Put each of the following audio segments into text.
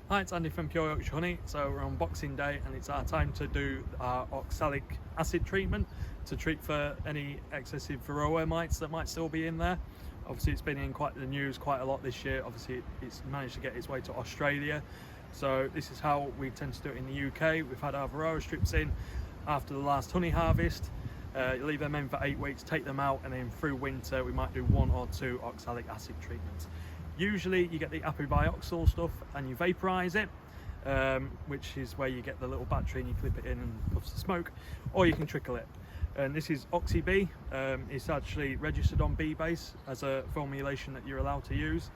Hi, it's Andy from Pure Yorkshire Honey. So we're on Boxing Day and it's our time to do our oxalic acid treatment to treat for any excessive Varroa mites that might still be in there. Obviously it's been in the news quite a lot this year. Obviously it's managed to get its way to Australia. So this is how we tend to do it in the UK. We've had our Varroa strips in after the last honey harvest. Leave them in for 8 weeks, take them out, and then through winter we might do 1 or 2 oxalic acid treatments. Usually you get the apibioxal stuff and you vaporise it, which is where you get the little battery and you clip it in and puffs the smoke, or you can trickle it. And this is Oxybee. It's actually registered on Bee-Base as a formulation that you're allowed to use.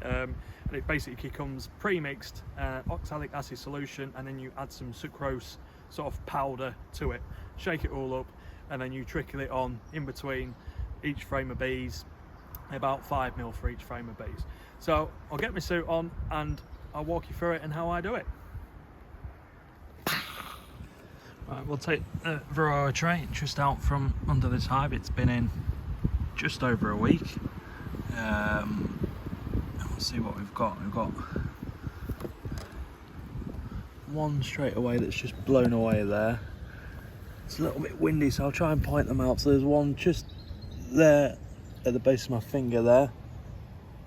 And it basically comes pre-mixed oxalic acid solution, and then you add some sucrose sort of powder to it, shake it all up, and then you trickle it on in between each frame of bees, about 5 ml for each frame of bees. So I'll get my suit on and I'll walk you through it and how I do it. Right, we'll take the Varroa tray just out from under this hive. It's been in just over a week. We'll see what we've got. We've got one straight away that's just blown away there. It's a little bit windy, so I'll try and point them out. So there's one just there at the base of my finger there.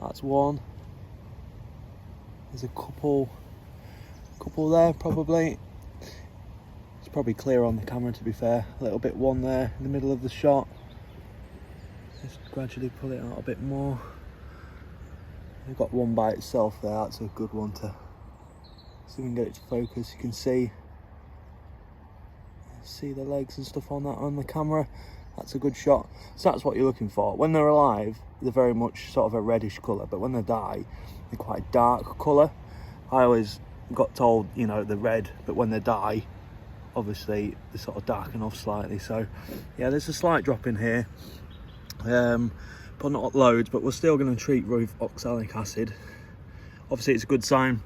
That's one. There's a couple there probably. It's probably clear on the camera, to be fair. A little bit one there in the middle of the shot. Just gradually pull it out a bit more. We've got one by itself there. That's a good one to see if we can get it to focus. You can see the legs and stuff on that on the camera. That's a good shot. So that's what you're looking for. When they're alive, they're very much sort of a reddish colour, but when they die, they're quite a dark colour. I always got told, you know, they're red, but when they die, obviously they sort of darken off slightly. So yeah, there's a slight drop in here, but not loads. But we're still going to treat with oxalic acid. Obviously it's a good sign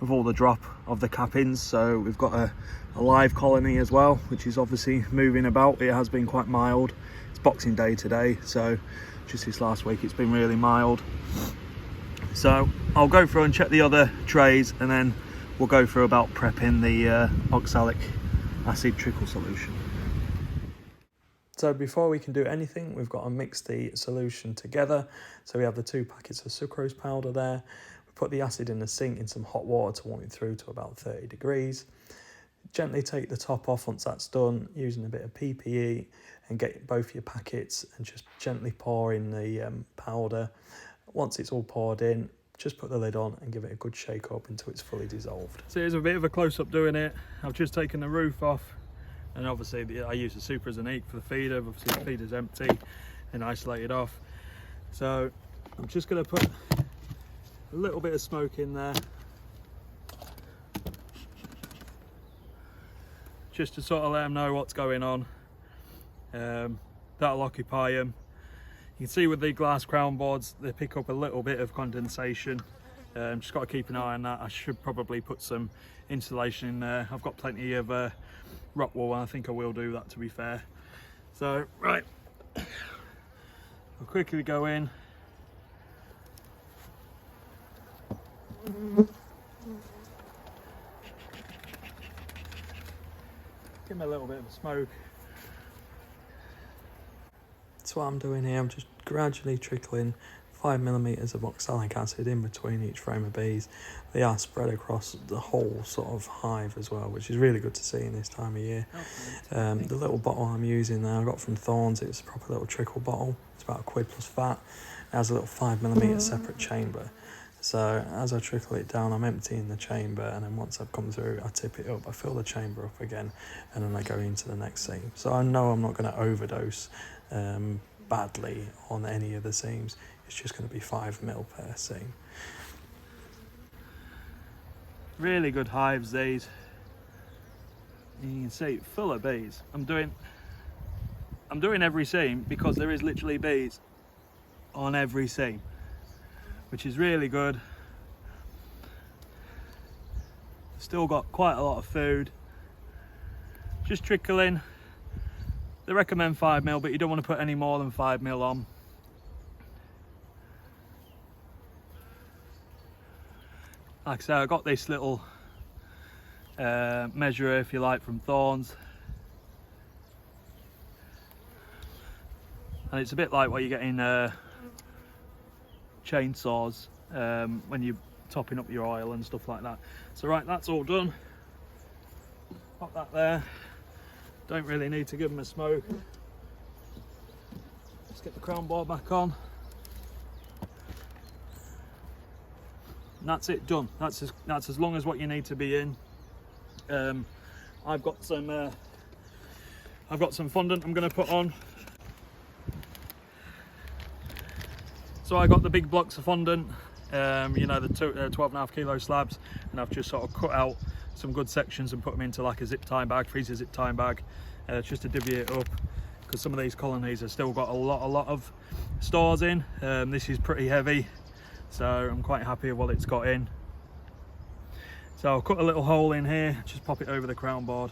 with all the drop of the cappings. So we've got a live colony as well, which is obviously moving about. It has been quite mild. It's Boxing Day today, so just this last week it's been really mild. So I'll go through and check the other trays, and then we'll go through about prepping the oxalic acid trickle solution. So before we can do anything, we've got to mix the solution together. So we have the 2 packets of sucrose powder there. We put the acid in the sink in some hot water to warm it through to about 30 degrees. Gently take the top off once that's done, using a bit of PPE, and get both your packets and just gently pour in the powder. Once it's all poured in, just put the lid on and give it a good shake up until it's fully dissolved. So here's a bit of a close-up doing it. I've just taken the roof off, and obviously I use the super as an egg for the feeder. Obviously the feeder's empty and isolated off. So I'm just going to put a little bit of smoke in there, just to sort of let them know what's going on. That'll occupy them. You can see with the glass crown boards, they pick up a little bit of condensation. Just got to keep an eye on that. I should probably put some insulation in there. I've got plenty of rock wool, and I think I will do that, to be fair. So, right, I'll quickly go in. Give me a little bit of a smoke. That's what I'm doing here. I'm just gradually trickling 5mm of oxalic acid in between each frame of bees. They are spread across the whole sort of hive as well, which is really good to see in this time of year. The little bottle I'm using there I got from Thorns. It's a proper little trickle bottle. It's about £1 plus VAT. It has a little 5mm separate chamber. So as I trickle it down, I'm emptying the chamber, and then once I've come through, I tip it up, I fill the chamber up again, and then I go into the next seam. So I know I'm not going to overdose badly on any of the seams. It's just going to be 5mm per seam. Really good hives these. You can see full of bees. I'm doing every seam because there is literally bees on every seam, which is really good. Still got quite a lot of food. Just trickling. They recommend 5mm, but you don't want to put any more than 5mm on. like I say, I got this little measurer, if you like, from Thorns, and it's a bit like what you get in chainsaws when you're topping up your oil and stuff like that. So right, that's all done. Pop that there. Don't really need to give them a smoke. Let's get the crown board back on. And that's it, done. That's as long as what you need to be in. I've got some fondant I'm going to put on. So I got the big blocks of fondant, you know, the 12.5 kilo slabs, and I've just sort of cut out some good sections and put them into like a zip tie bag, freezer zip tie bag, just to divvy it up, because some of these colonies have still got a lot of stores in. This is pretty heavy, so I'm quite happy with what it's got in. So I'll cut a little hole in here, just pop it over the crown board.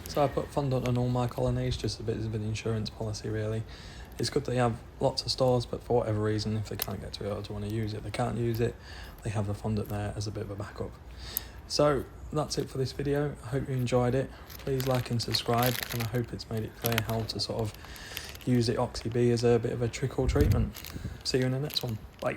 So I put fondant on all my colonies, just a bit of an insurance policy really. It's good that they have lots of stores, but for whatever reason, if they can't get to it or don't want to use it, they can't use it, they have the fondant there as a bit of a backup. So that's it for this video. I hope you enjoyed it. Please like and subscribe, and I hope it's made it clear how to sort of use the Oxybee as a bit of a trickle treatment. See you in the next one. Bye.